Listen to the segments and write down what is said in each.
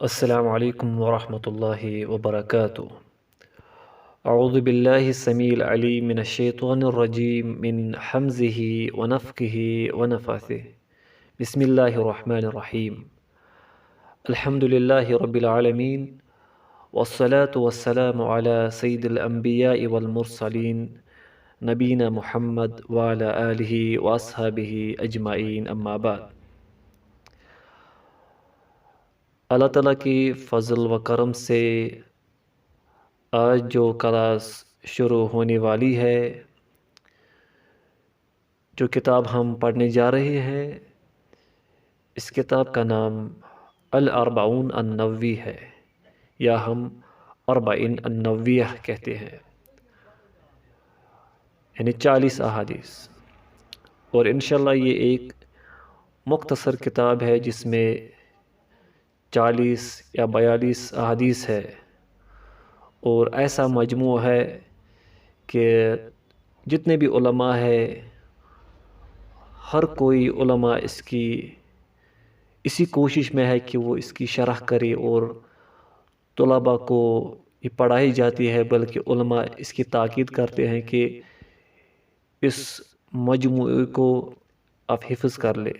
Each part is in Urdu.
السلام علیکم ورحمۃ اللہ وبرکاتہ۔ اعوذ باللہ السمیع العلیم من الشیطان الرجیم من حمزہ ونفخہ ونفثہ۔ بسم اللہ الرحمن الرحیم۔ الحمد للہ رب العالمین والصلاة والسلام علی سید الانبیاء والمرسلین نبینا محمد وعلی آلہ واصحابہ اجمعین، اما بعد۔ اللہ تعالیٰ کی فضل و کرم سے آج جو کلاس شروع ہونے والی ہے، جو کتاب ہم پڑھنے جا رہے ہیں، اس کتاب کا نام الاربعون النووی ہے، یا ہم اربعین النوویہ کہتے ہیں، یعنی 40 احادیث۔ اور انشاءاللہ یہ ایک مختصر کتاب ہے جس میں 40 یا 42 احادیث ہے، اور ایسا مجموعہ ہے کہ جتنے بھی علماء ہے، ہر کوئی علماء اسی کوشش میں ہے کہ وہ اس کی شرح کرے، اور طلباء کو یہ پڑھائی جاتی ہے، بلکہ علماء اس کی تاکید کرتے ہیں کہ اس مجموعے کو آپ حفظ کر لے۔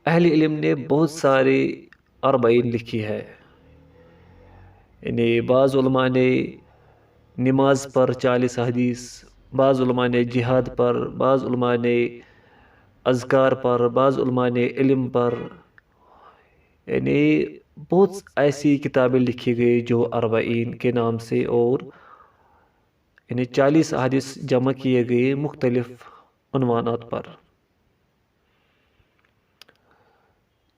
اہل علم نے بہت سارے اربعین لکھی ہے، یعنی بعض علماء نے نماز پر 40 حدیث، بعض علماء نے جہاد پر، بعض علماء نے اذکار پر، بعض علماء نے علم پر، یعنی بہت ایسی کتابیں لکھی گئی جو اربعین کے نام سے، اور یعنی 40 حدیث جمع کیے گئے مختلف عنوانات پر۔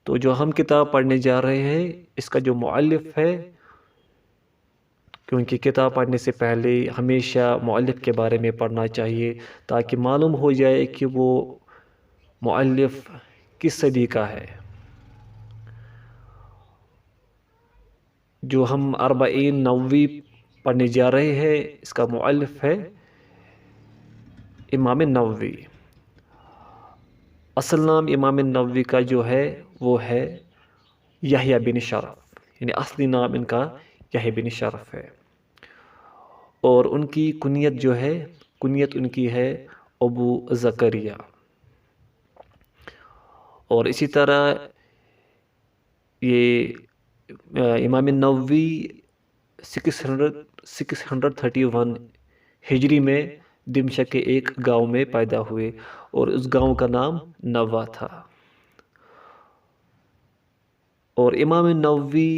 تو جو ہم کتاب پڑھنے جا رہے ہیں، اس کا جو مؤلف ہے، کیونکہ کتاب پڑھنے سے پہلے ہمیشہ مؤلف کے بارے میں پڑھنا چاہیے، تاکہ معلوم ہو جائے کہ وہ مؤلف کس صدی کا ہے۔ جو ہم اربعین نووی پڑھنے جا رہے ہیں، اس کا مؤلف ہے امام نووی۔ اصل نام امام نووی کا جو ہے وہ ہے یحییٰ بن شرف، یعنی اصلی نام ان کا یحییٰ بن شرف ہے، اور ان کی کنیت جو ہے، کنیت ان کی ہے ابو زکریا۔ اور اسی طرح یہ امام نووی 631 ہجری میں دمشق کے ایک گاؤں میں پیدا ہوئے، اور اس گاؤں کا نام نوا تھا۔ اور امام نووی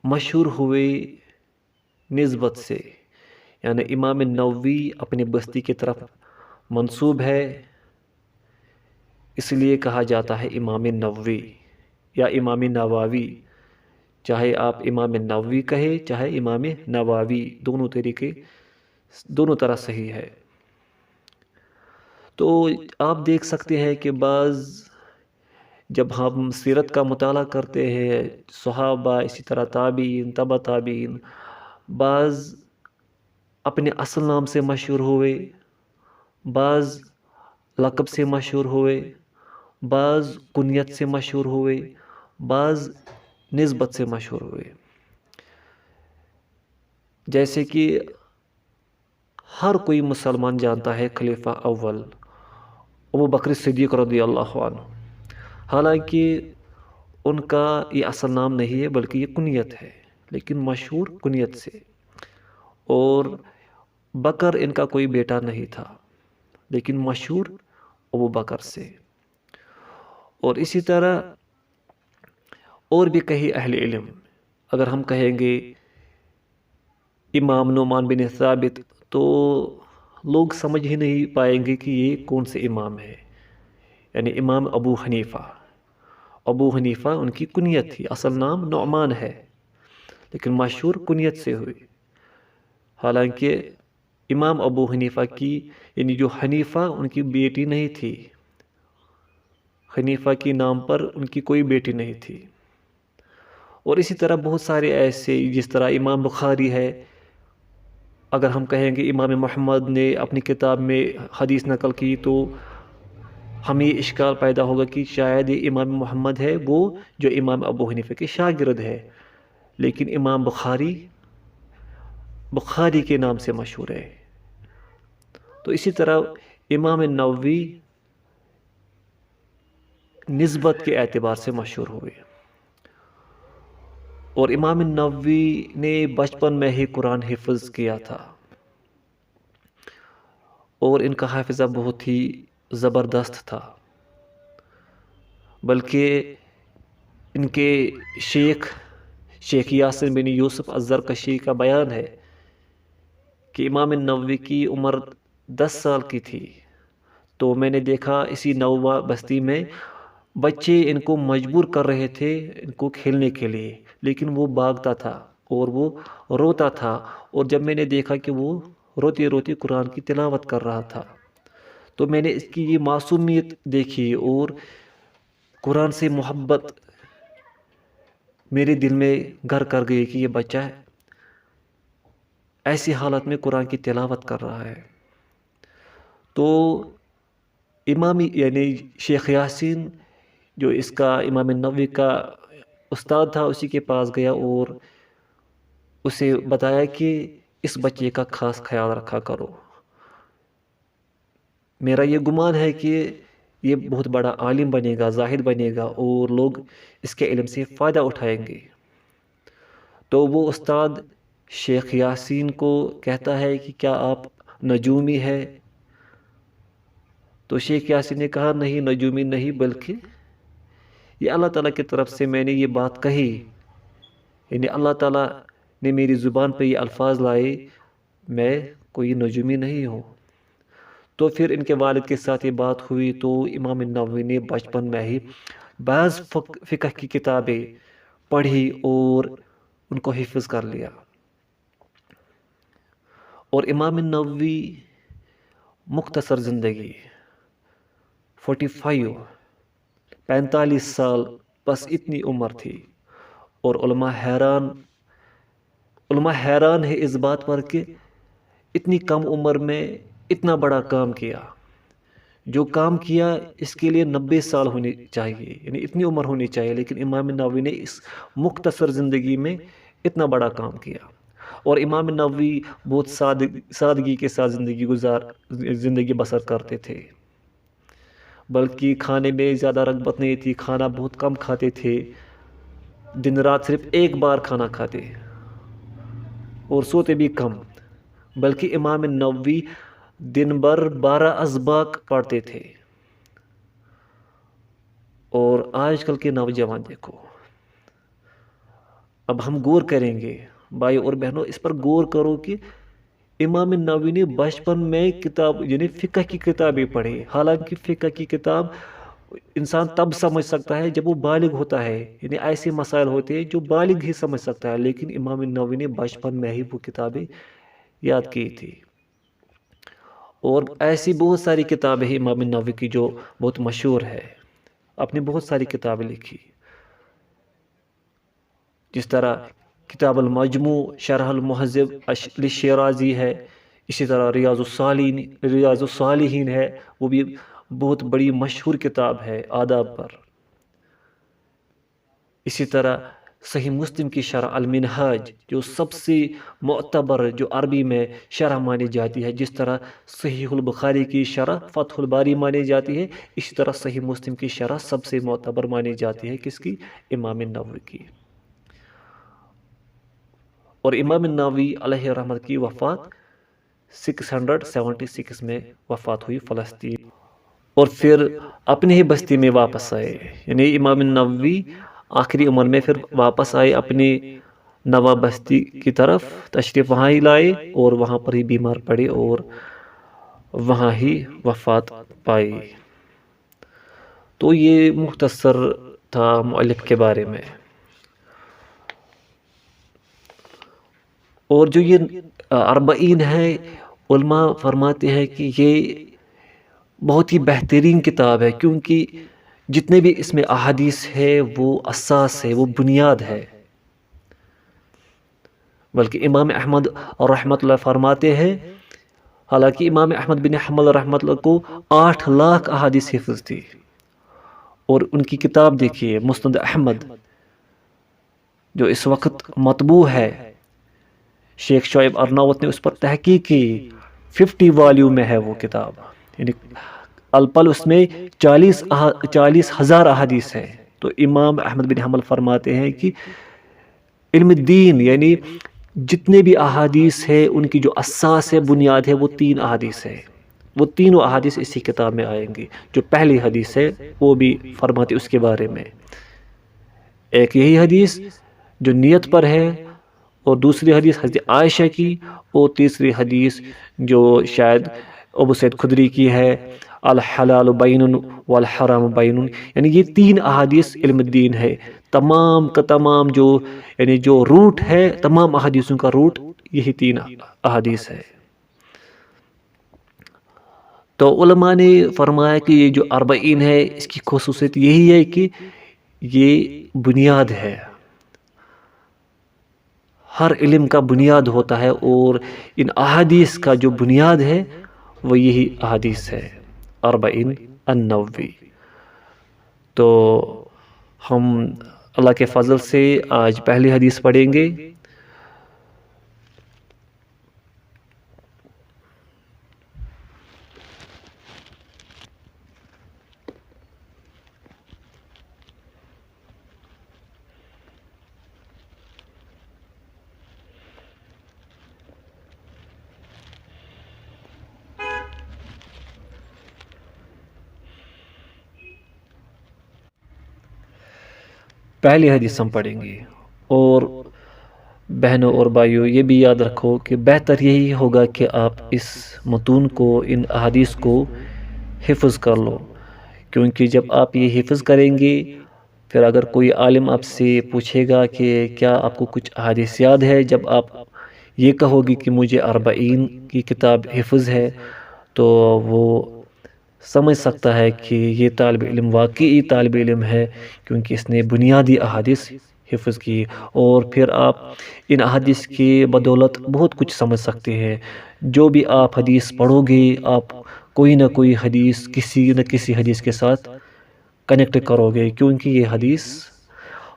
مشہور ہوئے نسبت سے، یعنی امام نووی اپنی بستی کی طرف منسوب ہے، اس لیے کہا جاتا ہے امام نووی یا امام نواوی، چاہے آپ امام نووی کہے چاہے امام نواوی، دونوں طرح صحیح ہے۔ تو آپ دیکھ سکتے ہیں کہ جب ہم سیرت کا مطالعہ کرتے ہیں، صحابہ، اسی طرح تابعین، تبع تابعین، بعض اپنے اصل نام سے مشہور ہوئے، بعض لقب سے مشہور ہوئے، بعض کنیت سے مشہور ہوئے، بعض نسبت سے مشہور ہوئے۔ جیسے کہ ہر کوئی مسلمان جانتا ہے خلیفہ اول ابو بکر صدیق رضی اللہ عنہ، حالانکہ ان کا یہ اصل نام نہیں ہے بلکہ یہ کنیت ہے، لیکن مشہور کنیت سے۔ اور بکر ان کا کوئی بیٹا نہیں تھا، لیکن مشہور ابو بکر سے۔ اور اسی طرح اور بھی کئی اہل علم، اگر ہم کہیں گے امام نعمان بن ثابت، تو لوگ سمجھ ہی نہیں پائیں گے کہ یہ کون سے امام ہے، یعنی امام ابو حنیفہ ان کی کنیت تھی، اصل نام نعمان ہے، لیکن مشہور کنیت سے ہوئی۔ حالانکہ امام ابو حنیفہ کی، یعنی جو حنیفہ ان کی بیٹی نہیں تھی، حنیفہ کی نام پر ان کی کوئی بیٹی نہیں تھی۔ اور اسی طرح بہت سارے ایسے، جس طرح امام بخاری ہے، اگر ہم کہیں گے امام محمد نے اپنی کتاب میں حدیث نقل کی، تو ہمیں یہ اشکال پیدا ہوگا کہ شاید یہ امام محمد ہے وہ جو امام ابو حنیفہ کے شاگرد ہے، لیکن امام بخاری کے نام سے مشہور ہے۔ تو اسی طرح امام نووی نسبت کے اعتبار سے مشہور ہوئے، اور امام نووی نے بچپن میں ہی قرآن حفظ کیا تھا، اور ان کا حافظہ بہت ہی زبردست تھا، بلکہ ان کے شیخ یاسین بن یوسف الزرکشی کا بیان ہے کہ امام نووی کی عمر 10 سال کی تھی، تو میں نے دیکھا اسی نوواں بستی میں بچے ان کو مجبور کر رہے تھے ان کو کھیلنے کے لیے، لیکن وہ بھاگتا تھا اور وہ روتا تھا، اور جب میں نے دیکھا کہ وہ روتی روتی قرآن کی تلاوت کر رہا تھا، تو میں نے اس کی یہ معصومیت دیکھی اور قرآن سے محبت میرے دل میں گھر کر گئی کہ یہ بچہ ایسی حالت میں قرآن کی تلاوت کر رہا ہے۔ تو امامی یعنی شیخ یاسین جو اس کا امام نووی کا استاد تھا، اسی کے پاس گیا اور اسے بتایا کہ اس بچے کا خاص خیال رکھا کرو، میرا یہ گمان ہے کہ یہ بہت بڑا عالم بنے گا، زاہد بنے گا، اور لوگ اس کے علم سے فائدہ اٹھائیں گے۔ تو وہ استاد شیخ یاسین کو کہتا ہے کہ کیا آپ نجومی ہے؟ تو شیخ یاسین نے کہا نہیں، نجومی نہیں، بلکہ یہ اللہ تعالیٰ کی طرف سے میں نے یہ بات کہی، یعنی اللہ تعالیٰ نے میری زبان پہ یہ الفاظ لائے، میں کوئی نجومی نہیں ہوں۔ تو پھر ان کے والد کے ساتھ یہ بات ہوئی، تو امام نووی نے بچپن میں ہی بعض فقہ کی کتابیں پڑھی اور ان کو حفظ کر لیا۔ اور امام نووی مختصر زندگی 45 سال بس اتنی عمر تھی، اور علماء حیران ہے اس بات پر کہ اتنی کم عمر میں اتنا بڑا کام کیا، جو کام کیا اس کے لیے 90 سال ہونے چاہیے، یعنی اتنی عمر ہونی چاہیے، لیکن امام نووی نے اس مختصر زندگی میں اتنا بڑا کام کیا۔ اور امام نووی بہت سادگی کے ساتھ زندگی بسر کرتے تھے، بلکہ کھانے میں زیادہ رغبت نہیں تھی، کھانا بہت کم کھاتے تھے، دن رات صرف ایک بار کھانا کھاتے اور سوتے بھی کم، بلکہ امام نووی دن بھر 12 اسباق پڑھتے تھے۔ اور آج کل کے نوجوان دیکھو، اب ہم غور کریں گے بھائی اور بہنوں، اس پر غور کرو کہ امام نووی نے بچپن میں یعنی فقہ کی کتابیں پڑھی، حالانکہ فقہ کی کتاب انسان تب سمجھ سکتا ہے جب وہ بالغ ہوتا ہے، یعنی ایسے مسائل ہوتے ہیں جو بالغ ہی سمجھ سکتا ہے، لیکن امام نووی نے بچپن میں ہی وہ کتابیں یاد کی تھی۔ اور ایسی بہت ساری کتابیں ہیں امام نووی کی جو بہت مشہور ہے، اپنی بہت ساری کتابیں لکھی، جس طرح کتاب المجموع، شرح المہذب للشیرازی ہے، اسی طرح ریاض الصالحین ہے، وہ بھی بہت بڑی مشہور کتاب ہے آداب پر۔ اسی طرح صحیح مسلم کی شرح المنہاج جو سب سے معتبر، جو عربی میں شرح مانی جاتی ہے، جس طرح صحیح البخاری کی شرح فتح الباری مانی جاتی ہے، اسی طرح صحیح مسلم کی شرح سب سے معتبر مانی جاتی ہے، کس کی؟ امام نووی کی۔ اور امام نووی علیہ رحمت کی وفات 676 میں وفات ہوئی فلسطین، اور پھر اپنی ہی بستی میں واپس آئے، یعنی امام نووی آخری عمر میں پھر واپس آئے اپنی نوا بستی کی طرف، تشریف وہاں ہی لائے اور وہاں پر ہی بیمار پڑے اور وہاں ہی وفات پائی۔ تو یہ مختصر تھا مؤلف کے بارے میں۔ اور جو یہ 40 ہے، علماء فرماتے ہیں کہ یہ بہت ہی بہترین کتاب ہے، کیونکہ جتنے بھی اس میں احادیث ہے وہ اساس ہے، وہ بنیاد ہے۔ بلکہ امام احمد رحمۃ اللہ فرماتے ہیں، حالانکہ امام احمد بن حنبل رحمۃ اللہ کو 8 لاکھ احادیث حفظ تھی، اور ان کی کتاب دیکھیے مسند احمد جو اس وقت مطبوع ہے، شیخ شعیب ارناؤت نے اس پر تحقیق کی، 50 والیوم میں ہے وہ کتاب، یعنی الپل اس میں 40,000 احادیث ہے۔ تو امام احمد بن حنبل فرماتے ہیں کہ علم دین یعنی جتنے بھی احادیث ہے ان کی جو اساس ہے، بنیاد ہے، وہ 3 احادیث ہے، وہ تینوں احادیث اسی کتاب میں آئیں گی۔ جو پہلی حدیث ہے وہ بھی فرماتے اس کے بارے میں، ایک یہی حدیث جو نیت پر ہے، اور دوسری حدیث حضرت عائشہ کی، اور تیسری حدیث جو شاید ابو سعید خدری کی ہے، الحلال بین والحرام بین، یعنی یہ 3 احادیث علم الدین ہے۔ تمام کا تمام جو یعنی جو روٹ ہے تمام احادیثوں کا روٹ یہی 3 احادیث ہے۔ تو علماء نے فرمایا کہ یہ جو 40 ہے اس کی خصوصیت یہی ہے کہ یہ بنیاد ہے، ہر علم کا بنیاد ہوتا ہے، اور ان احادیث کا جو بنیاد ہے وہ یہی احادیث ہے 40 النووی۔ تو ہم اللہ کے فضل سے آج پہلی حدیث پڑھیں گے۔ پہلی حدیث ہم پڑھیں گے، اور بہنوں اور بھائیوں یہ بھی یاد رکھو کہ بہتر یہی ہوگا کہ آپ اس متون کو، ان احادیث کو حفظ کر لو، کیونکہ جب آپ یہ حفظ کریں گے پھر اگر کوئی عالم آپ سے پوچھے گا کہ کیا آپ کو کچھ احادیث یاد ہے، جب آپ یہ کہو گی کہ مجھے 40 کی کتاب حفظ ہے، تو وہ سمجھ سکتا ہے کہ یہ طالب علم واقعی طالب علم ہے، کیونکہ اس نے بنیادی احادیث حفظ کی، اور پھر آپ ان احادیث کی بدولت بہت کچھ سمجھ سکتے ہیں۔ جو بھی آپ حدیث پڑھو گے، آپ کوئی نہ کوئی حدیث کسی نہ کسی حدیث کے ساتھ کنیکٹ کرو گے، کیونکہ یہ حدیث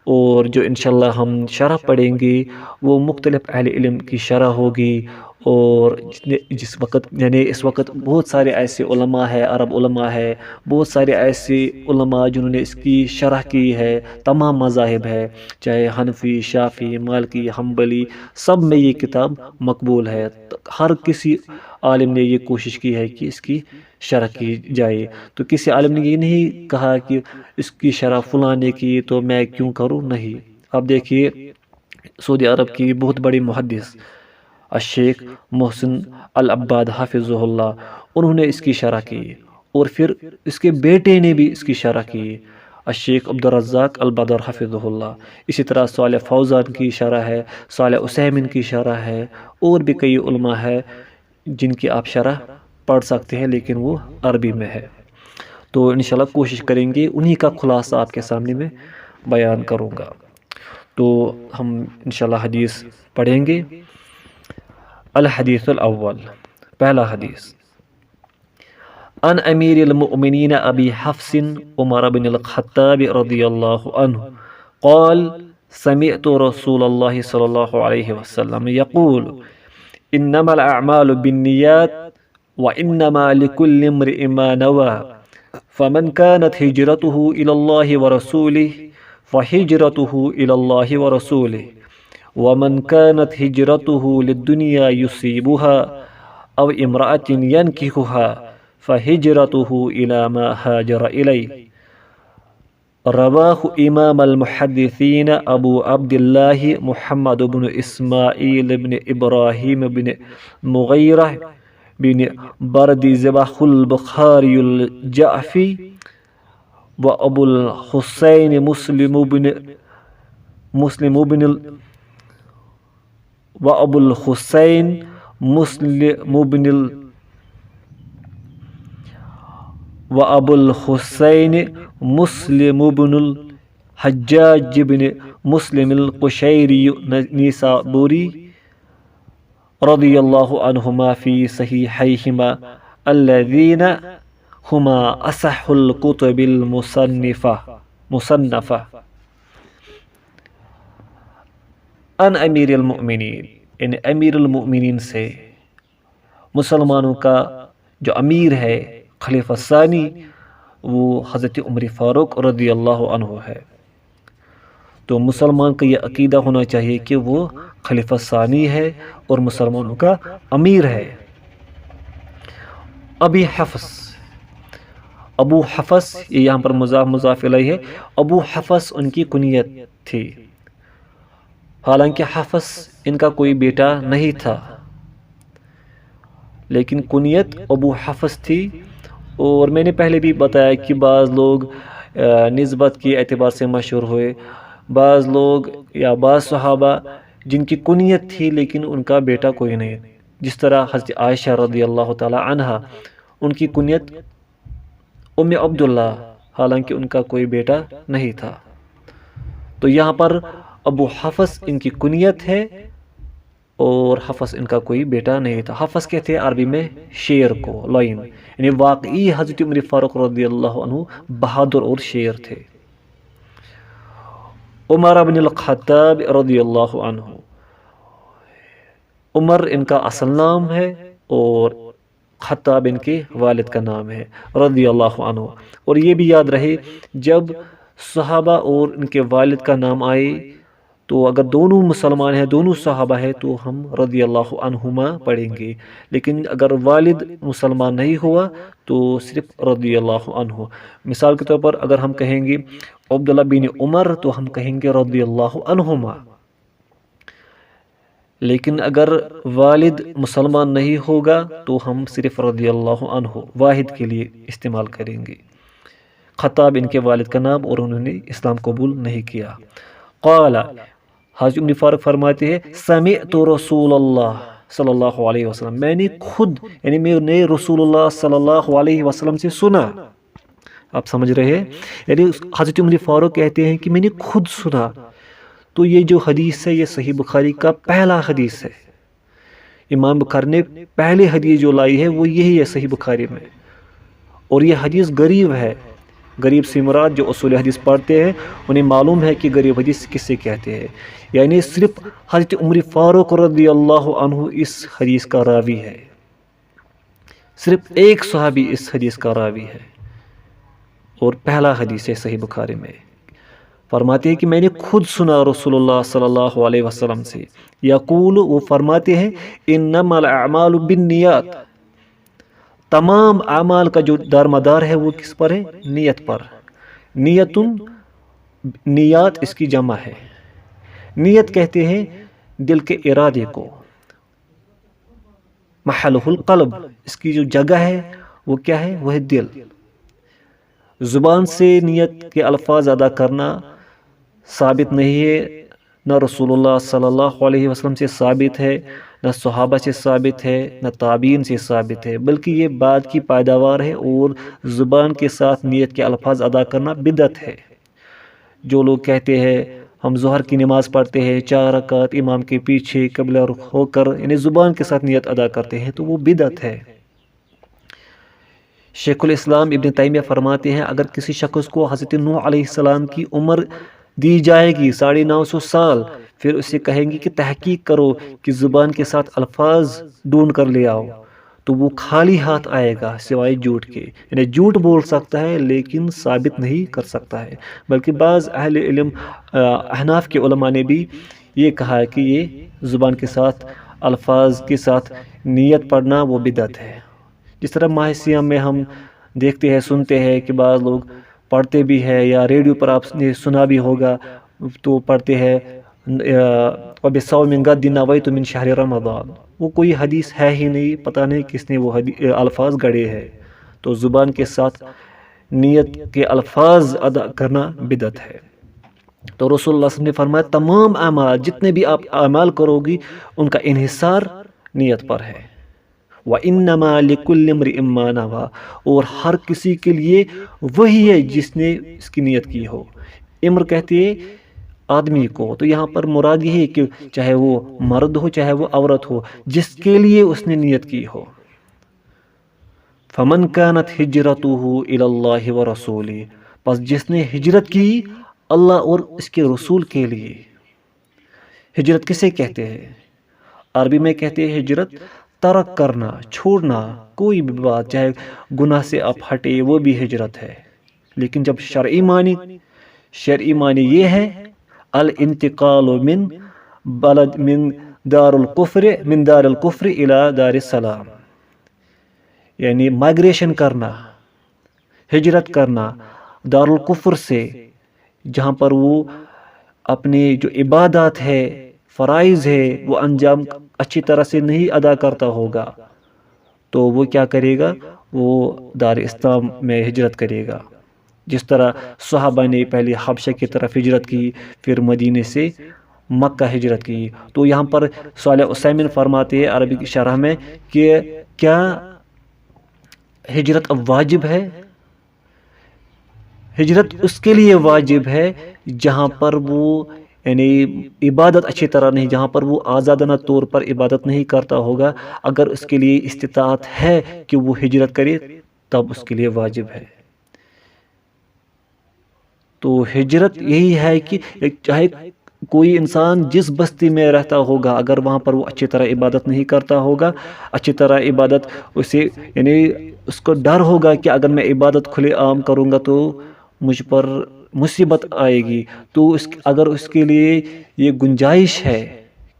اور جو انشاءاللہ ہم شرح پڑھیں گے وہ مختلف اہل علم کی شرح ہوگی، اور جس وقت یعنی اس وقت بہت سارے ایسے علماء ہیں، عرب علماء ہے، بہت سارے ایسے علماء جنہوں نے اس کی شرح کی ہے، تمام مذاہب ہے، چاہے حنفی، شافعی، مالکی، حنبلی، سب میں یہ کتاب مقبول ہے۔ ہر کسی عالم نے یہ کوشش کی ہے کہ اس کی شرح کی جائے، تو کسی عالم نے یہ نہیں کہا کہ اس کی شرح فلاں نے کی تو میں کیوں کروں، نہیں۔ اب دیکھیے سعودی عرب کی بہت بڑی محدث الشیخ محسن العباد حافظہ اللہ، انہوں نے اس کی شرح کی، اور پھر اس کے بیٹے نے بھی اس کی شرح کی، الشیخ عبدالرزاق البدر حفظہ اللہ۔ اسی طرح صالح فوزان کی شرح ہے، صالح عثیمین کی شرح ہے، اور بھی کئی علماء ہے جن کی آپ شرح پڑھ سکتے ہیں، لیکن وہ عربی میں ہے۔ تو انشاءاللہ کوشش کریں گے انہی کا خلاصہ آپ کے سامنے میں بیان کروں گا۔ تو ہم انشاءاللہ حدیث پڑھیں گے۔ الحدیث الاول، پہلا حدیث، عن امیر المؤمنین ابی حفص عمر بن الخطاب رضی اللہ عنہ قال سمعت رسول اللہ صلی اللہ علیہ وسلم یقول انما الاعمال بالنیات وانما لكل امرئ ما نوى فمن كانت هجرته الى الله ورسوله فهجرته الى الله ورسوله ومن كانت هجرته للدنيا يصيبها او امرأة ينكحها فهجرته الى ما هاجر اليه۔ رواه امام المحدثین ابو عبد اللہ محمد بن اسماعیل بن ابراہیم بن مغیرہ بن بردزبہ البخاری الجعفی و ابو الحسین مسلم بن و ابو الحسین مسلم بن و ابو الحسین مسلم بن الحجاج بن مسلم القشیری نیسابوری رضی اللہ عنہما فی صحیحیہما الذین ہما اصح الکتب المصنفہ ان امیر المؤمنین، یعنی امیر المؤمنین سے، مسلمانوں کا جو امیر ہے خلیفہ ثانی وہ حضرت عمر فاروق رضی اللہ عنہ ہے۔ تو مسلمان کا یہ عقیدہ ہونا چاہیے کہ وہ خلیفہ ثانی ہے اور مسلمانوں کا امیر ہے۔ ابو حفص یہ یہاں پر مضاف الیہ ہے، ابو حفص ان کی کنیت تھی، حالانکہ حفص ان کا کوئی بیٹا نہیں تھا، لیکن کنیت ابو حفص تھی۔ اور میں نے پہلے بھی بتایا کہ بعض لوگ نسبت کے اعتبار سے مشہور ہوئے، بعض لوگ یا بعض صحابہ جن کی کنیت تھی لیکن ان کا بیٹا کوئی نہیں، جس طرح حضرت عائشہ رضی اللہ تعالی عنہا، ان کی کنیت ام عبداللہ، حالانکہ ان کا کوئی بیٹا نہیں تھا۔ تو یہاں پر ابو حفص ان کی کنیت ہے اور حفص ان کا کوئی بیٹا نہیں تھا۔ حفص کہتے ہیں عربی میں شیر کو، لائن، یعنی واقعی حضرت عمر فاروق رضی اللہ عنہ بہادر اور شیر تھے۔ عمر بن الخطاب رضی اللہ عنہ، عمر ان کا اصل نام ہے اور خطاب ان کے والد کا نام ہے رضی اللہ عنہ۔ اور یہ بھی یاد رہے جب صحابہ اور ان کے والد کا نام آئے تو اگر دونوں مسلمان ہیں، دونوں صحابہ ہیں، تو ہم رضی اللہ عنہما پڑھیں گے، لیکن اگر والد مسلمان نہیں ہوا تو صرف رضی اللہ عنہ۔ مثال کے طور پر اگر ہم کہیں گے عبداللہ بن عمر تو ہم کہیں گے رضی اللہ عنہما، لیکن اگر والد مسلمان نہیں ہوگا تو ہم صرف رضی اللہ عنہ واحد کے لیے استعمال کریں گے۔ خطاب ان کے والد کا نام اور انہوں نے اسلام قبول نہیں کیا۔ قال، حضرت عمر فاروق فرماتے ہیں سمعت رسول اللہ صلی اللہ علیہ وسلم، میں نے خود، یعنی میں نے رسول اللہ صلی اللہ علیہ وسلم سے سنا۔ آپ سمجھ رہے ہیں، یعنی حضرت عمر فاروق کہتے ہیں کہ میں نے خود سنا۔ تو یہ جو حدیث ہے یہ صحیح بخاری کا پہلا حدیث ہے، امام بخاری نے پہلے حدیث جو لائی ہے وہ یہی ہے صحیح بخاری میں، اور یہ حدیث غریب ہے۔ غریب سے مراد جو اصول حدیث پڑھتے ہیں انہیں معلوم ہے کہ غریب حدیث کسے کہتے ہیں، یعنی صرف حضرت عمر فاروق رضی اللہ عنہ اس حدیث کا راوی ہے، صرف ایک صحابی اس حدیث کا راوی ہے، اور پہلا حدیث ہے صحیح بخاری میں۔ فرماتے ہیں کہ میں نے خود سنا رسول اللہ صلی اللہ علیہ وسلم سے، یقول، وہ فرماتے ہیں انما الاعمال بالنیات، تمام اعمال کا جو دارمدار ہے وہ کس پر ہے؟ نیت پر۔ نیات اس کی جمع ہے، نیت کہتے ہیں دل کے ارادے کو، محلہ القلب، اس کی جو جگہ ہے وہ کیا ہے؟ وہ ہے دل۔ زبان سے نیت کے الفاظ ادا کرنا ثابت نہیں ہے، نہ رسول اللہ صلی اللہ علیہ وسلم سے ثابت ہے، نہ صحابہ سے ثابت ہے، نہ تابعین سے ثابت ہے، بلکہ یہ بات کی پیداوار ہے، اور زبان کے ساتھ نیت کے الفاظ ادا کرنا بدعت ہے۔ جو لوگ کہتے ہیں ہم ظہر کی نماز پڑھتے ہیں 4 رکعت امام کے پیچھے قبلہ رخ ہو کر، یعنی زبان کے ساتھ نیت ادا کرتے ہیں، تو وہ بدعت ہے۔ شیخ الاسلام ابن تیمیہ فرماتے ہیں اگر کسی شخص کو حضرت نوح علیہ السلام کی عمر دی جائے گی 950 سال، پھر اسے کہیں گے کہ تحقیق کرو کہ زبان کے ساتھ الفاظ ڈھونڈ کر لے آؤ، تو وہ خالی ہاتھ آئے گا سوائے جھوٹ کے، یعنی جھوٹ بول سکتا ہے لیکن ثابت نہیں کر سکتا ہے۔ بلکہ بعض اہل علم احناف کے علماء نے بھی یہ کہا ہے کہ یہ زبان کے ساتھ الفاظ کے ساتھ نیت پڑھنا وہ بدعت ہے۔ جس طرح ماہ سیام میں ہم دیکھتے ہیں، سنتے ہیں کہ بعض لوگ پڑھتے بھی ہے، یا ریڈیو پر آپ نے سنا بھی ہوگا، تو پڑھتے ہیں وَبِصَوْمٍ غَدٍ نَوَيْتُ مِنْ شَهْرِ رَمَضَانَ، وہ کوئی حدیث ہے ہی نہیں، پتہ نہیں کس نے وہ الفاظ گڑے ہیں۔ تو زبان کے ساتھ نیت کے الفاظ ادا کرنا بدعت ہے۔ تو رسول اللہ صلی اللہ علیہ وسلم نے فرمایا تمام اعمال، جتنے بھی آپ اعمال کرو گی، ان کا انحصار نیت پر ہے۔ وَإِنَّمَا لِكُلِّ امْرِئٍ مَّا نَوَىٰ، اور ہر کسی کے لیے وہی ہے جس نے اس کی نیت کی ہو۔ امر کہتے ہیں آدمی کو. تو یہاں پر مراد یہ ہے کہ چاہے وہ مرد ہو چاہے وہ عورت ہو، جس کے لیے اس نے نیت کی ہو. فمن كانت ہجرته الى اللہ ورسولہ، پس جس نے ہجرت کی اللہ اور اس کے رسول کے لیے. ہجرت کسے کہتے ہیں؟ عربی میں کہتے ہیں ہجرت ترک کرنا، چھوڑنا کوئی بھی بات، چاہے گناہ سے آپ ہٹے وہ بھی ہجرت ہے. لیکن جب شرعی معنی یہ ہے الانتقال من دار الکفر الى دار السلام، یعنی مائگریشن کرنا، ہجرت کرنا دار الکفر سے، جہاں پر وہ اپنی جو عبادات ہے فرائض ہے وہ انجام اچھی طرح سے نہیں ادا کرتا ہوگا، تو وہ کیا کرے گا؟ وہ دار اسلام میں ہجرت کرے گا. جس طرح صحابہ نے پہلے حبشہ کی طرف ہجرت کی، پھر مدینے سے مکہ ہجرت کی. تو یہاں پر صالح عثیمین فرماتے ہیں عربی کی شرح میں کہ کیا ہجرت اب واجب ہے؟ ہجرت اس کے لیے واجب ہے جہاں پر وہ یعنی عبادت اچھی طرح نہیں، جہاں پر وہ آزادانہ طور پر عبادت نہیں کرتا ہوگا. اگر اس کے لیے استطاعت ہے کہ وہ ہجرت کرے تب اس کے لیے واجب ہے. تو ہجرت یہی ہے کہ چاہے کوئی انسان جس بستی میں رہتا ہوگا، اگر وہاں پر وہ اچھی طرح عبادت نہیں کرتا ہوگا، اچھی طرح عبادت اسے یعنی اس کو ڈر ہوگا کہ اگر میں عبادت کھلے عام کروں گا تو مجھ پر مصیبت آئے گی، تو اگر اس کے لیے یہ گنجائش ہے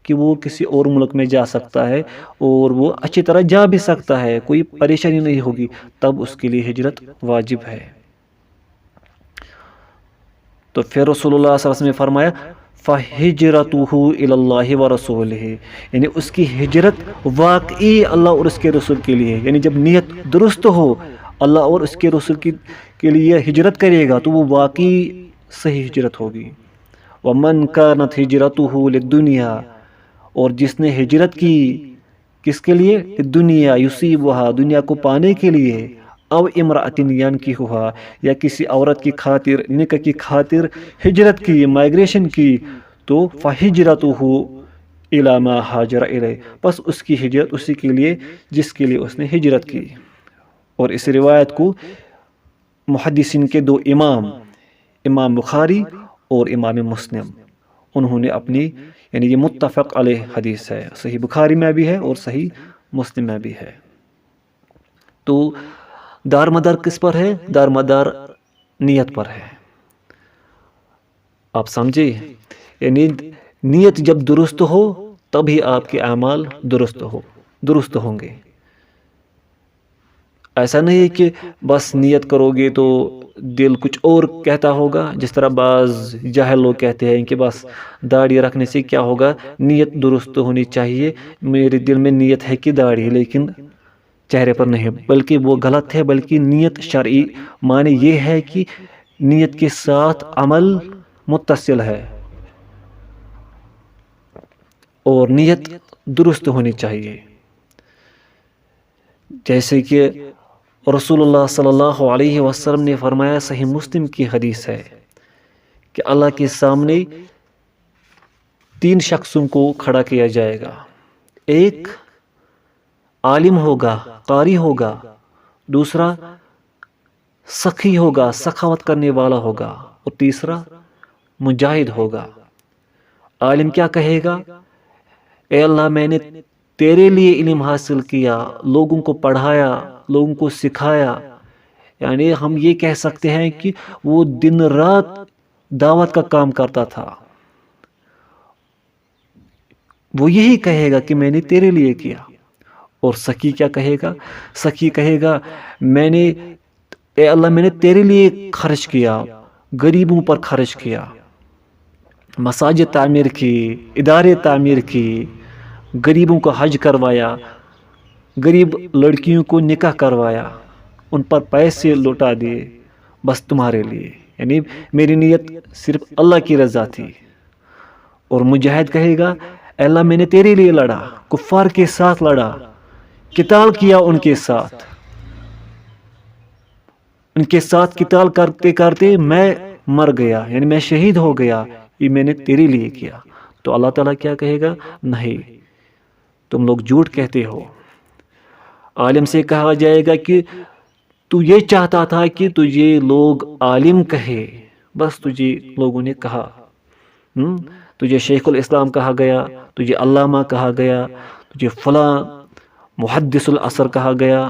کہ وہ کسی اور ملک میں جا سکتا ہے اور وہ اچھی طرح جا بھی سکتا ہے، کوئی پریشانی نہیں ہوگی، تب اس کے لیے ہجرت واجب ہے. تو پھر رسول اللہ صلی اللہ علیہ وسلم نے فرمایا فَهِجْرَتُهُ إِلَى اللَّهِ وَرَسُولِهِ، یعنی اس کی ہجرت واقعی اللہ اور اس کے رسول کے لیے، یعنی جب نیت درست ہو اللہ اور اس کے رسول کے لیے ہجرت کرے گا تو وہ واقعی صحیح ہجرت ہوگی. وَمَنْ كَانَتْ هِجْرَتُهُ لِلدُّنْيَا، اور جس نے ہجرت کی کس کے لیے؟ دنیا یصیبها، دنیا کو پانے کے لیے، او امرأۃ ینکحها، یا کسی عورت کی خاطر نکاح کی خاطر ہجرت کی، مائگریشن کی، تو فہجرتہ الی ما ہاجر الیہ، پس اس کی ہجرت اسی کے لیے جس کے لیے اس نے ہجرت کی. اور اس روایت کو محدثین کے دو امام بخاری اور امام مسلم، انہوں نے اپنی یعنی یہ متفق علیہ حدیث ہے، صحیح بخاری میں بھی ہے اور صحیح مسلم میں بھی ہے. تو دار مدار کس پر ہے؟ دار مدار نیت پر ہے. آپ سمجھے؟ یعنی نیت جب درست ہو تبھی آپ کے اعمال درست ہوں گے. ایسا نہیں ہے کہ بس نیت کرو گے تو دل کچھ اور کہتا ہوگا، جس طرح بعض جاہل لوگ کہتے ہیں کہ بس داڑھی رکھنے سے کیا ہوگا، نیت درست ہونی چاہیے، میرے دل میں نیت ہے کہ داڑھی، لیکن چہرے پر نہیں، بلکہ وہ غلط ہے. بلکہ نیت شرعی معنی یہ ہے کہ نیت کے ساتھ عمل متصل ہے اور نیت درست ہونی چاہیے. جیسے کہ رسول اللہ صلی اللہ علیہ وسلم نے فرمایا، صحیح مسلم کی حدیث ہے کہ اللہ کے سامنے 3 شخصوں کو کھڑا کیا جائے گا. ایک عالم ہوگا، قاری ہوگا، دوسرا سخی ہوگا، سخاوت کرنے والا ہوگا، اور تیسرا مجاہد ہوگا. عالم کیا کہے گا؟ اے اللہ، میں نے تیرے لیے علم حاصل کیا، لوگوں کو پڑھایا، لوگوں کو سکھایا. یعنی ہم یہ کہہ سکتے ہیں کہ وہ دن رات دعوت کا کام کرتا تھا. وہ یہی کہے گا کہ میں نے تیرے لیے کیا. اور سخی کیا کہے گا؟ سخی کہے گا اے اللہ، میں نے تیرے لیے خرچ کیا، غریبوں پر خرچ کیا، مساجد تعمیر کی، ادارے تعمیر کی، غریبوں کو حج کروایا، غریب لڑکیوں کو نکاح کروایا، ان پر پیسے لوٹا دیے، بس تمہارے لیے. یعنی میری نیت صرف اللہ کی رضا تھی. اور مجاہد کہے گا اے اللہ، میں نے تیرے لیے لڑا، کفار کے ساتھ لڑا، قتال کیا، ان کے ساتھ قتال کرتے کرتے میں مر گیا، یعنی میں شہید ہو گیا. یہ میں نے تیرے لیے کیا، تو اللہ تعالیٰ کیا کہے گا؟ نہیں، تم لوگ جھوٹ کہتے ہو۔ عالم سے کہا جائے گا کہ تو یہ چاہتا تھا کہ تجھے لوگ عالم کہے، بس تجھے لوگوں نے کہا، تجھے شیخ الاسلام کہا گیا، تجھے علامہ کہا گیا، تجھے فلاں محدث العصر کہا گیا،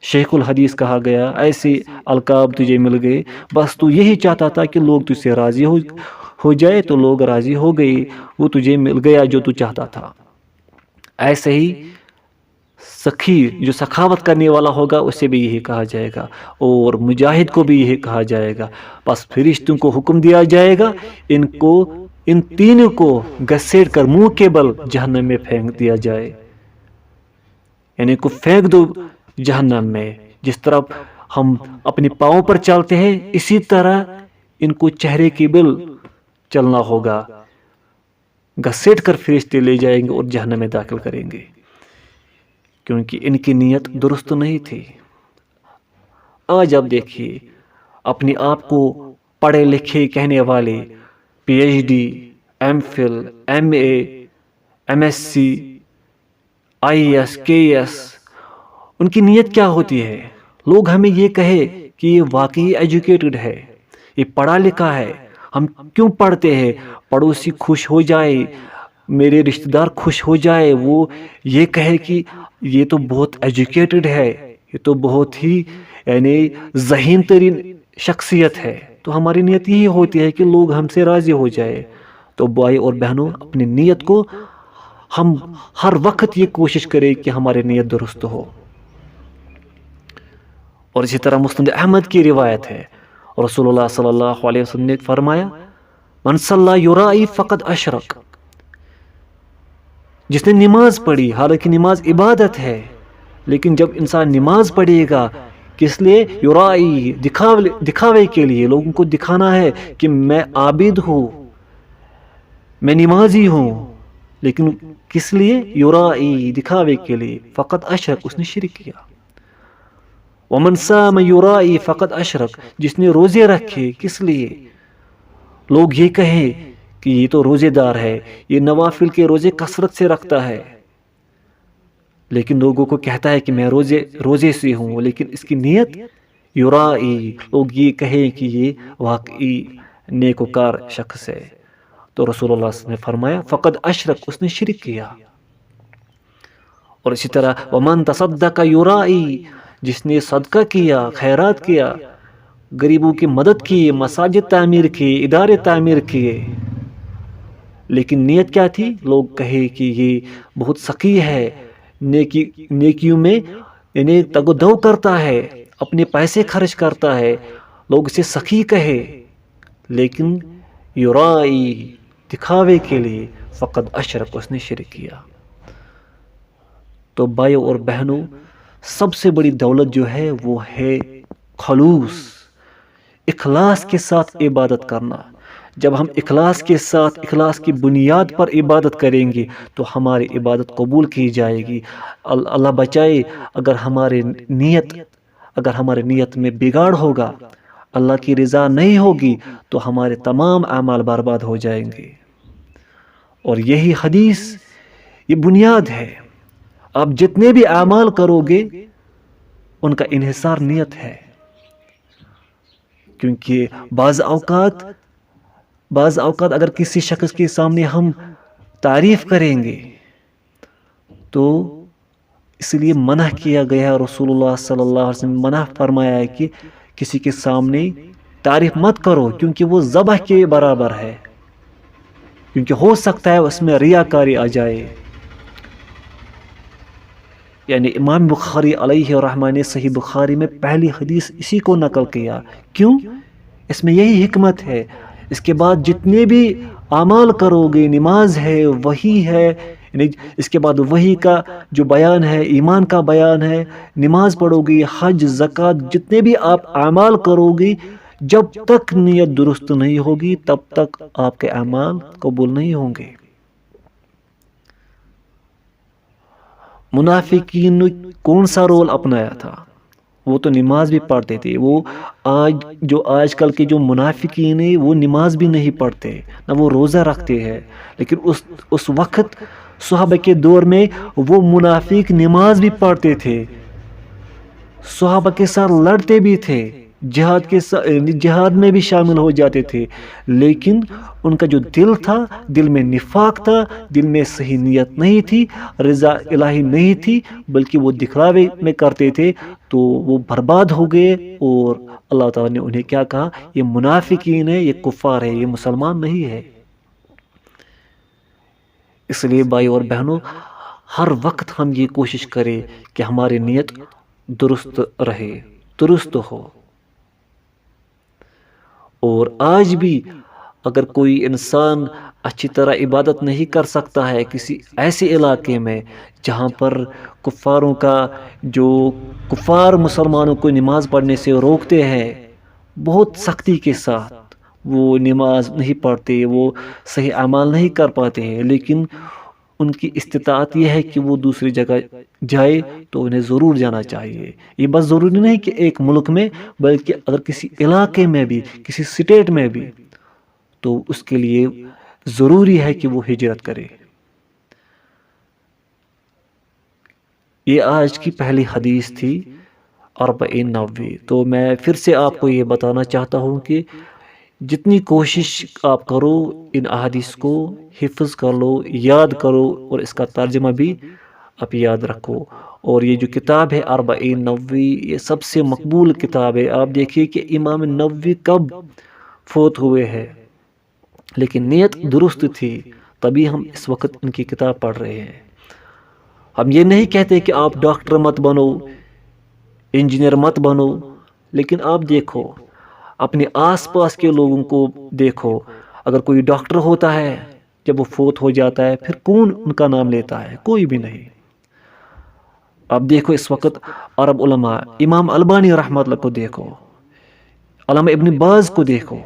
شیخ الحدیث کہا گیا، ایسے القاب تجھے مل گئے، بس تو یہی چاہتا تھا کہ لوگ تجھ سے راضی ہو جائے، تو لوگ راضی ہو گئے، وہ تجھے مل گیا جو تو چاہتا تھا۔ ایسے ہی سخی جو سخاوت کرنے والا ہوگا اسے بھی یہی کہا جائے گا، اور مجاہد کو بھی یہی کہا جائے گا۔ بس فرشتوں کو حکم دیا جائے گا ان تینوں کو گھسیٹ کر منہ کے بل جہنم میں پھینک دیا جائے، یعنی کو پھینک دو جہنم میں۔ جس طرح ہم اپنے پاؤں پر چلتے ہیں اسی طرح ان کو چہرے کے بل چلنا ہوگا، گھسیٹ کر فرشتے لے جائیں گے اور جہنم میں داخل کریں گے، کیونکہ ان کی نیت درست نہیں تھی۔ آج آپ دیکھیے اپنے آپ کو پڑھے لکھے کہنے والے، P H D, M Phil, M A, M S C, I S, K S, ان کی نیت کیا ہوتی ہے؟ لوگ ہمیں یہ کہے کہ یہ واقعی ایجوکیٹڈ ہے، یہ پڑھا لکھا ہے۔ ہم کیوں پڑھتے ہیں؟ پڑوسی خوش ہو جائے، میرے رشتہ دار خوش ہو جائے، وہ یہ کہے کہ یہ تو بہت ایجوکیٹڈ ہے، یہ تو بہت ہی یعنی ذہین ترین شخصیت ہے۔ تو ہماری نیت یہی ہوتی ہے کہ لوگ ہم سے راضی ہو جائے۔ تو بھائی اور بہنوں، اپنی نیت کو ہم ہر وقت یہ کوشش کریں کہ ہماری نیت درست ہو۔ اور اسی طرح مسند احمد کی روایت ہے، رسول اللہ صلی اللہ علیہ وسلم نے فرمایا، من صلی یرائی فقد اشرک، جس نے نماز پڑھی، حالانکہ نماز عبادت ہے، لیکن جب انسان نماز پڑھے گا کس لیے؟ یرائی، دکھاوے کے لیے، لوگوں کو دکھانا ہے کہ میں عابد ہوں، میں نمازی ہوں، لیکن کس لیے؟ یرائی، دکھاوے کے لیے، فقط اشرک، اس نے شرک کیا۔ ومن صام یرائی فقط اشرک، جس نے روزے رکھے کس لیے؟ لوگ یہ کہیں کہ یہ تو روزے دار ہے، یہ نوافل کے روزے کثرت سے رکھتا ہے، لیکن لوگوں کو کہتا ہے کہ میں روزے سے ہوں، لیکن اس کی نیت یرائی، لوگ یہ کہیں کہ یہ واقعی نیکوکار شخص ہے۔ تو رسول اللہ صلی اللہ علیہ وسلم نے فرمایا فقد اشرک، اس نے شرک کیا۔ اور اسی طرح ومن تصدق یرائی، جس نے صدقہ کیا، خیرات کیا، غریبوں کی مدد کی، مساجد تعمیر کی، ادارے تعمیر کیے، لیکن نیت کیا تھی؟ لوگ کہے کہ یہ بہت سخی ہے، نیکیوں میں یعنی تگ و دو کرتا ہے، اپنے پیسے خرچ کرتا ہے، لوگ اسے سخی کہے، لیکن یرائی، دکھاوے کے لیے، فقد اشرک، اس نے شرک کیا۔ تو بھائیوں اور بہنوں، سب سے بڑی دولت جو ہے وہ ہے خلوص، اخلاص کے ساتھ عبادت کرنا۔ جب ہم اخلاص کے ساتھ، اخلاص کی بنیاد پر عبادت کریں گے تو ہماری عبادت قبول کی جائے گی۔ اللہ بچائے اگر ہماری نیت میں بگاڑ ہوگا، اللہ کی رضا نہیں ہوگی، تو ہمارے تمام اعمال برباد ہو جائیں گے۔ اور یہی حدیث، یہ بنیاد ہے۔ آپ جتنے بھی اعمال کرو گے ان کا انحصار نیت ہے، کیونکہ بعض اوقات اگر کسی شخص کے سامنے ہم تعریف کریں گے تو اس لیے منع کیا گیا، رسول اللہ صلی اللہ علیہ وسلم منع فرمایا ہے کہ کسی کے سامنے تعریف مت کرو، کیونکہ وہ ذبح کے برابر ہے، کیونکہ ہو سکتا ہے اس میں ریاکاری آ جائے۔ یعنی امام بخاری علیہ الرحمہ نے صحیح بخاری میں پہلی حدیث اسی کو نقل کیا۔ کیوں؟ اس میں یہی حکمت ہے۔ اس کے بعد جتنے بھی اعمال کرو گے، نماز ہے، وحی ہے، یعنی اس کے بعد وحی کا جو بیان ہے، ایمان کا بیان ہے، نماز پڑھو گی، حج، زکوٰۃ، جتنے بھی آپ اعمال کرو گی، جب تک نیت درست نہیں ہوگی تب تک آپ کے اعمال قبول نہیں ہوں گے۔ منافقین نے کون سا رول اپنایا تھا؟ وہ تو نماز بھی پڑھتے تھے. وہ آج کل کے جو منافقین ہیں وہ نماز بھی نہیں پڑھتے نہ وہ روزہ رکھتے ہیں. لیکن اس وقت صحابہ کے دور میں وہ منافق نماز بھی پڑھتے تھے، صحابہ کے ساتھ لڑتے بھی تھے، جہاد میں بھی شامل ہو جاتے تھے، لیکن ان کا جو دل تھا، دل میں نفاق تھا، دل میں صحیح نیت نہیں تھی، رضا الہی نہیں تھی، بلکہ وہ دکھلاوے میں کرتے تھے. تو وہ برباد ہو گئے، اور اللہ تعالیٰ نے انہیں کیا کہا؟ یہ منافقین ہے، یہ کفار ہے، یہ مسلمان نہیں ہے. اس لیے بھائی اور بہنوں، ہر وقت ہم یہ کوشش کریں کہ ہماری نیت درست رہے، درست ہو. اور آج بھی اگر کوئی انسان اچھی طرح عبادت نہیں کر سکتا ہے کسی ایسے علاقے میں جہاں پر کفار مسلمانوں کو نماز پڑھنے سے روکتے ہیں بہت سختی کے ساتھ، وہ نماز نہیں پڑھتے، وہ صحیح اعمال نہیں کر پاتے ہیں، لیکن ان کی استطاعت یہ ہے کہ وہ دوسری جگہ جائے تو انہیں ضرور جانا چاہیے. یہ بس ضروری نہیں کہ ایک ملک میں، بلکہ اگر کسی علاقے میں بھی، کسی سٹیٹ میں بھی، تو اس کے لیے ضروری ہے کہ وہ ہجرت کرے. یہ آج کی پہلی حدیث تھی 40 تو میں پھر سے آپ کو یہ بتانا چاہتا ہوں کہ جتنی کوشش آپ کرو ان احادیث کو حفظ کر لو، یاد کرو، اور اس کا ترجمہ بھی آپ یاد رکھو. اور یہ جو کتاب ہے 40 یہ سب سے مقبول کتاب ہے. آپ دیکھیے کہ امام نووی کب فوت ہوئے ہیں، لیکن نیت درست تھی، تبھی ہم اس وقت ان کی کتاب پڑھ رہے ہیں. ہم یہ نہیں کہتے کہ آپ ڈاکٹر مت بنو، انجینئر مت بنو، لیکن آپ دیکھو اپنے آس پاس کے لوگوں کو دیکھو. اگر کوئی ڈاکٹر ہوتا ہے، جب وہ فوت ہو جاتا ہے، پھر کون ان کا نام لیتا ہے؟ کوئی بھی نہیں. آپ دیکھو اس وقت عرب علماء، امام البانی رحمۃ اللہ کو دیکھو، علامہ ابن باز کو دیکھو،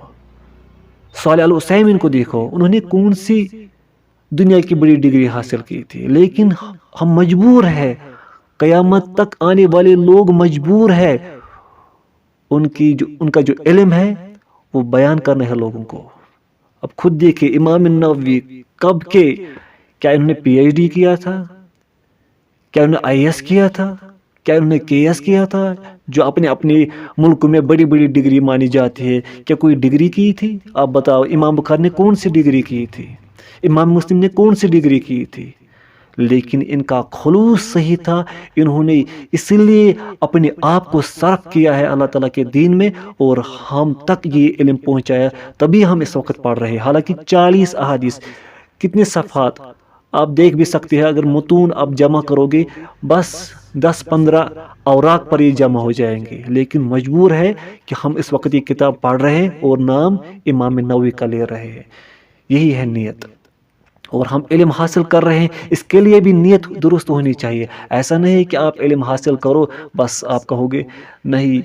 صالح العثیمین کو دیکھو، انہوں نے کون سی دنیا کی بڑی ڈگری حاصل کی تھی. لیکن ہم مجبور ہیں، قیامت تک آنے والے لوگ مجبور ہیں ان کا جو علم ہے وہ بیان کرنا ہے لوگوں کو. اب خود دیکھیں امام نووی کب کے، کیا انہوں نے پی ایچ ڈی کیا تھا؟ کیا انہوں نے آئی ایس کیا تھا؟ کیا انہوں نے کے ایس کیا تھا؟ جو اپنے ملک میں بڑی بڑی ڈگری مانی جاتی ہے، کیا کوئی ڈگری کی تھی؟ آپ بتاؤ، امام بخاری نے کون سی ڈگری کی تھی؟ امام مسلم نے کون سی ڈگری کی تھی؟ لیکن ان کا خلوص صحیح تھا. انہوں نے اس لیے اپنے آپ کو صرف کیا ہے اللہ تعالیٰ کے دین میں، اور ہم تک یہ علم پہنچایا، تبھی ہم اس وقت پڑھ رہے ہیں. حالانکہ 40 احادیث، کتنے صفحات آپ دیکھ بھی سکتے ہیں. اگر متون آپ جمع کرو گے بس 10-15 اوراق پر یہ جمع ہو جائیں گے. لیکن مجبور ہے کہ ہم اس وقت یہ کتاب پڑھ رہے ہیں اور نام امام نووی کا لے رہے ہیں. یہی ہے نیت. اور ہم علم حاصل کر رہے ہیں، اس کے لیے بھی نیت درست ہونی چاہیے. ایسا نہیں کہ آپ علم حاصل کرو بس آپ کہو گے نہیں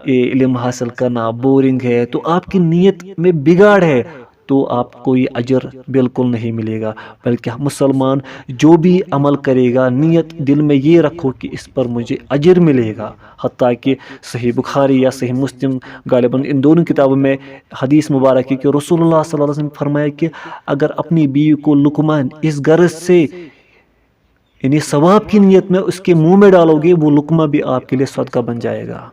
یہ علم حاصل کرنا بورنگ ہے، تو آپ کی نیت میں بگاڑ ہے، تو آپ کو یہ اجر بالکل نہیں ملے گا. بلکہ مسلمان جو بھی عمل کرے گا، نیت دل میں یہ رکھو کہ اس پر مجھے اجر ملے گا. حتیٰ کہ صحیح بخاری یا صحیح مسلم، غالباً ان دونوں کتابوں میں حدیث مبارک ہے کہ رسول اللہ صلی اللہ علیہ وسلم نے فرمایا کہ اگر اپنی بیوی کو لقمان اس غرض سے، یعنی ثواب کی نیت میں اس کے منہ میں ڈالو گے، وہ لقمہ بھی آپ کے لیے صدقہ بن جائے گا.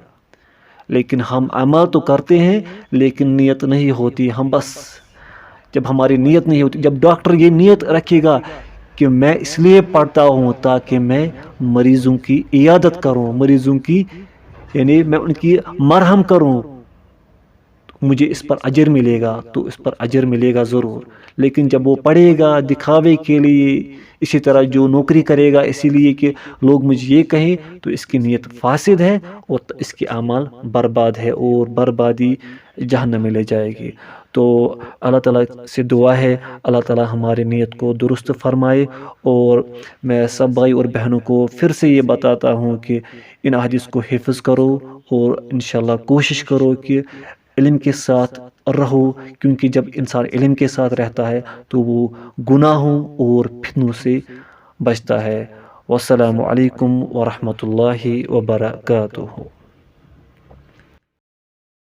لیکن ہم عمل تو کرتے ہیں لیکن نیت نہیں ہوتی. ہم بس جب ہماری نیت نہیں ہوتی، جب ڈاکٹر یہ نیت رکھے گا کہ میں اس لیے پڑھتا ہوں تاکہ میں مریضوں کی عیادت کروں، مریضوں کی، یعنی میں ان کی مرہم کروں، مجھے اس پر اجر ملے گا، تو اس پر اجر ملے گا ضرور. لیکن جب وہ پڑھے گا دکھاوے کے لیے، اسی طرح جو نوکری کرے گا اسی لیے کہ لوگ مجھے یہ کہیں، تو اس کی نیت فاسد ہے اور اس کے اعمال برباد ہے، اور بربادی جہنم میں لے جائے گی. تو اللہ تعالیٰ سے دعا ہے اللہ تعالیٰ ہماری نیت کو درست فرمائے. اور میں سب بھائی اور بہنوں کو پھر سے یہ بتاتا ہوں کہ ان احادیث کو حفظ کرو، اور انشاءاللہ کوشش کرو کہ علم کے ساتھ رہو، کیونکہ جب انسان علم کے ساتھ رہتا ہے تو وہ گناہوں اور فتنوں سے بچتا ہے. والسلام علیکم ورحمۃ اللہ وبرکاتہ۔